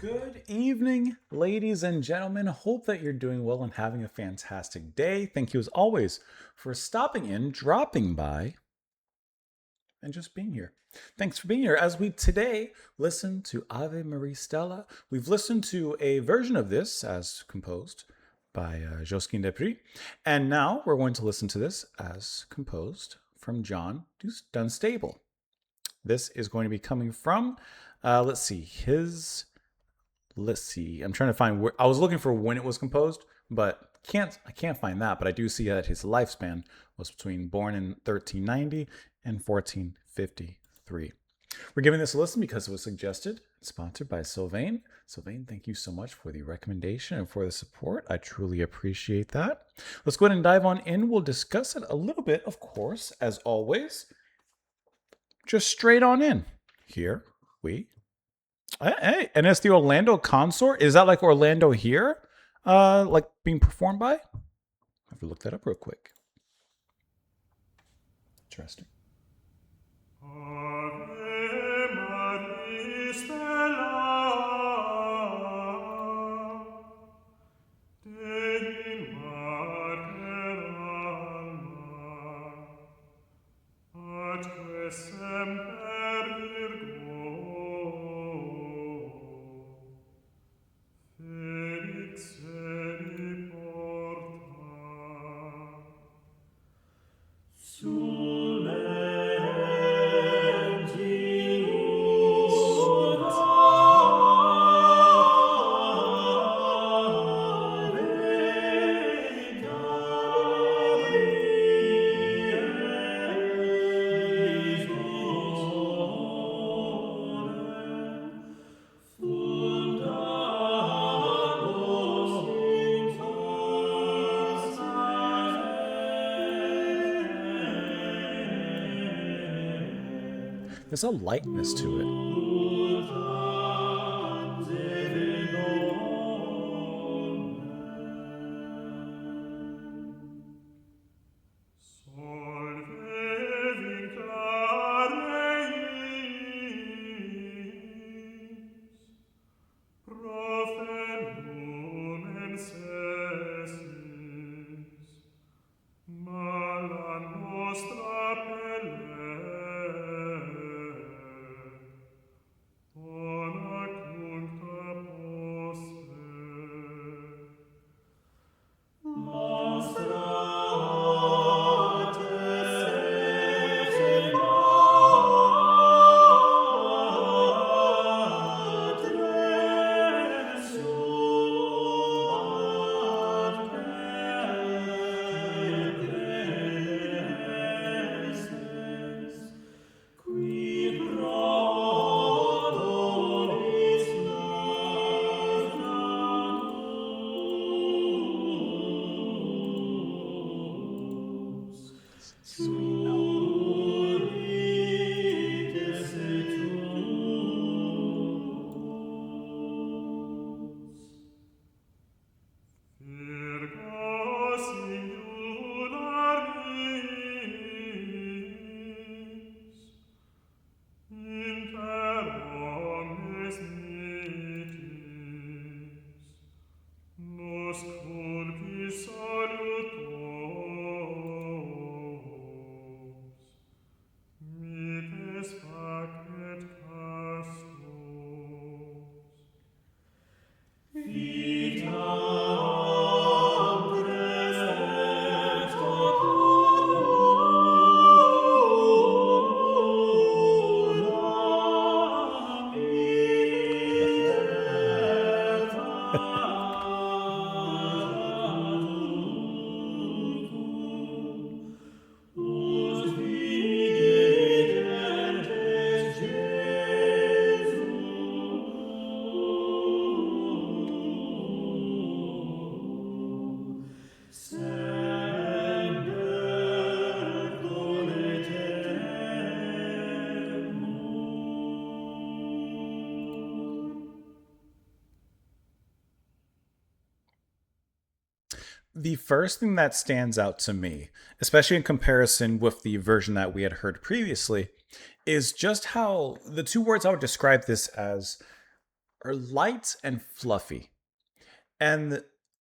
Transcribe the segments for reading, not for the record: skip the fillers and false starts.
Good evening, ladies and gentlemen. Hope that you're doing well and having a fantastic day. Thank you, as always, for stopping in, dropping by, and just being here. Thanks for being here. As we today listen to Ave Maria Stella, we've listened to a version of this as composed by Josquin Desprez, and now we're going to listen to this as composed from John Dunstable. This is going to be coming from, let's see, I'm trying to find where I was looking for when it was composed, but I can't find that. But I do see that his lifespan was between born in 1390 and 1453. We're giving this a listen because it was suggested, sponsored by Sylvain. Sylvain, thank you so much for the recommendation and for the support. I truly appreciate that. Let's go ahead and dive on in. We'll discuss it a little bit, of course, as always. Just straight on in. Here we Hey, and it's the Orlando Consort. Is that like Orlando here? Like being performed by? I have to look that up real quick. Interesting. There's a lightness to it. The first thing that stands out to me, especially in comparison with the version that we had heard previously, is just how the two words I would describe this as are light and fluffy. And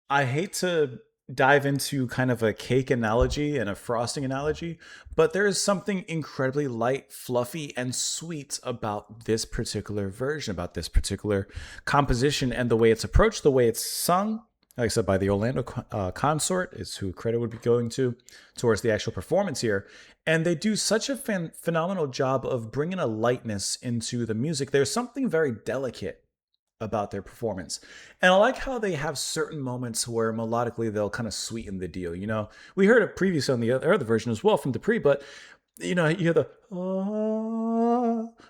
I hate to dive into kind of a cake analogy and a frosting analogy, but there is something incredibly light, fluffy, and sweet about this particular version, about this particular composition, and the way it's approached, the way it's sung. Like I said, by the Orlando Consort is who credit would be going to towards the actual performance here. And they do such a phenomenal job of bringing a lightness into the music. There's something very delicate about their performance. And I like how they have certain moments where melodically they'll kind of sweeten the deal. You know, we heard it previously on the other version as well from Dupree, but you know, you hear the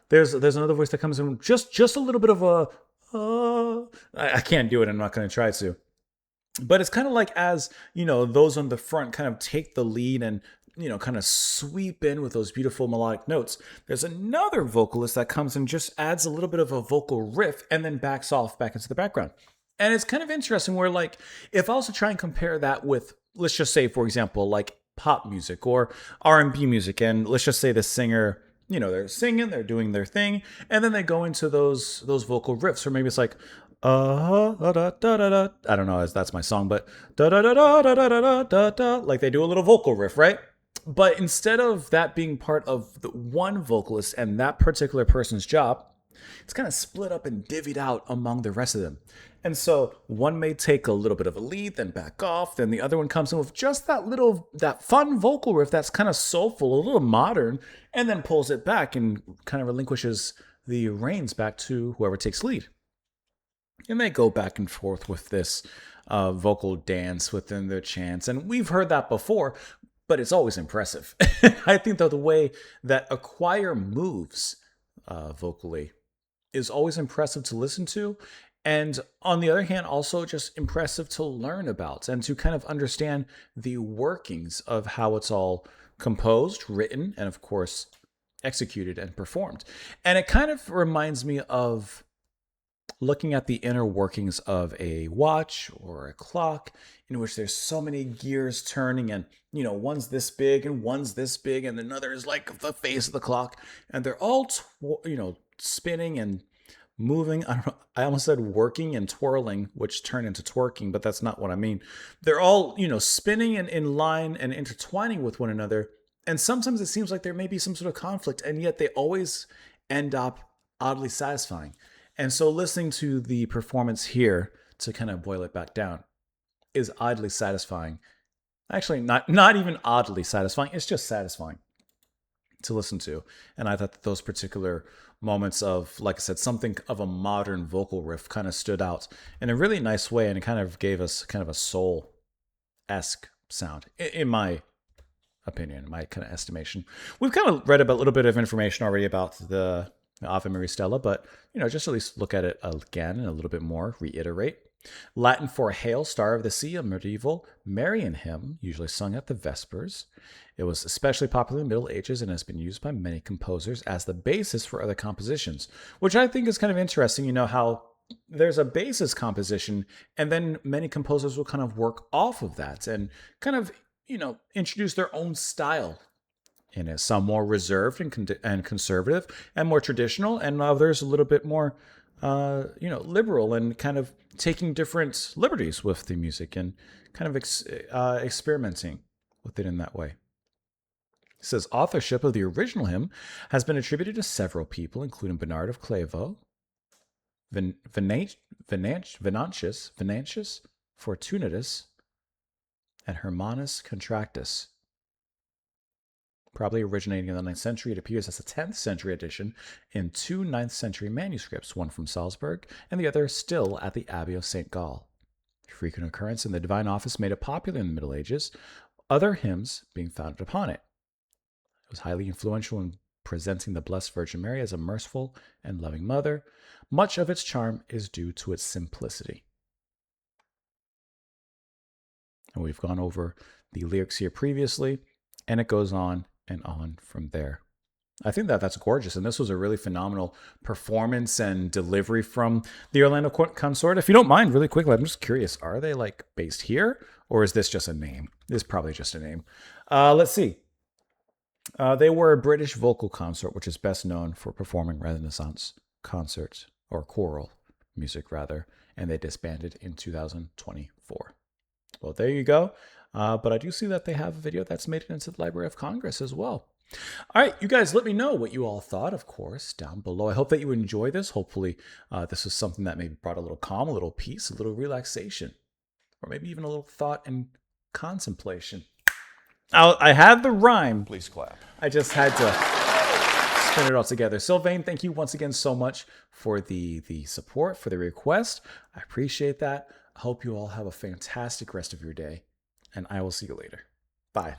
there's another voice that comes in just a little bit of a I can't do it. I'm not going to try to. But it's kind of like as you know, those on the front kind of take the lead and kind of sweep in with those beautiful melodic notes. There's another vocalist that comes and just adds a little bit of a vocal riff and then backs off back into the background. And it's kind of interesting where, like, if I was to try and compare that with, let's just say, for example, like pop music or R&B music, and let's just say the singer, they're singing, they're doing their thing, and then they go into those vocal riffs, or maybe it's like, da, da, da, da, da. I don't know, that's my song, but da da da da da da da da da, like they do a little vocal riff, right? But instead of that being part of the one vocalist and that particular person's job, it's kind of split up and divvied out among the rest of them. And so one may take a little bit of a lead, then back off, then the other one comes in with just that fun vocal riff that's kind of soulful, a little modern, and then pulls it back and kind of relinquishes the reins back to whoever takes lead. And they go back and forth with this vocal dance within their chants. And we've heard that before, but it's always impressive. I think that the way that a choir moves vocally is always impressive to listen to. And on the other hand, also just impressive to learn about and to kind of understand the workings of how it's all composed, written, and of course, executed and performed. And it kind of reminds me of looking at the inner workings of a watch or a clock, in which there's so many gears turning, and one's this big and one's this big and another is like the face of the clock, and they're all spinning and moving. I don't know, I almost said working and twirling, which turn into twerking, but that's not what I mean. They're all spinning and in line and intertwining with one another, and sometimes it seems like there may be some sort of conflict, and yet they always end up oddly satisfying. And so listening to the performance here, to kind of boil it back down, is oddly satisfying. Actually, not even oddly satisfying. It's just satisfying to listen to. And I thought that those particular moments of, like I said, something of a modern vocal riff kind of stood out in a really nice way. And it kind of gave us kind of a soul-esque sound, in my opinion, my kind of estimation. We've kind of read about a little bit of information already about the Ave Maria Stella, but just at least look at it again and a little bit more, reiterate. Latin for Hail, Star of the Sea, a medieval Marian hymn, usually sung at the Vespers. It was especially popular in the Middle Ages and has been used by many composers as the basis for other compositions, which I think is kind of interesting, how there's a basis composition, and then many composers will kind of work off of that and kind of, introduce their own style in it. Some more reserved and conservative and more traditional, and others a little bit more, liberal and kind of taking different liberties with the music and kind of experimenting with it in that way. It says authorship of the original hymn has been attributed to several people, including Bernard of Clairvaux, Venantius, Fortunatus, and Hermanus Contractus. Probably originating in the 9th century, it appears as a 10th century edition in two 9th century manuscripts, one from Salzburg and the other still at the Abbey of St. Gall. Frequent occurrence in the Divine Office made it popular in the Middle Ages, other hymns being founded upon it. It was highly influential in presenting the Blessed Virgin Mary as a merciful and loving mother. Much of its charm is due to its simplicity. And we've gone over the lyrics here previously, and it goes on and on from there. I think that that's gorgeous, and this was a really phenomenal performance and delivery from the Orlando Consort. If you don't mind, really quickly, I'm just curious, are they like based here, or is this just a name? This is probably just a name. Let's see. They were a British vocal consort, which is best known for performing Renaissance concerts or choral music rather, and they disbanded in 2024. Well, there you go. But I do see that they have a video that's made it into the Library of Congress as well. All right, you guys, let me know what you all thought, of course, down below. I hope that you enjoy this. Hopefully, this was something that maybe brought a little calm, a little peace, a little relaxation, or maybe even a little thought and contemplation. I had the rhyme. Please clap. I just had to spin it all together. Sylvain, thank you once again so much for the support, for the request. I appreciate that. I hope you all have a fantastic rest of your day, and I will see you later. Bye.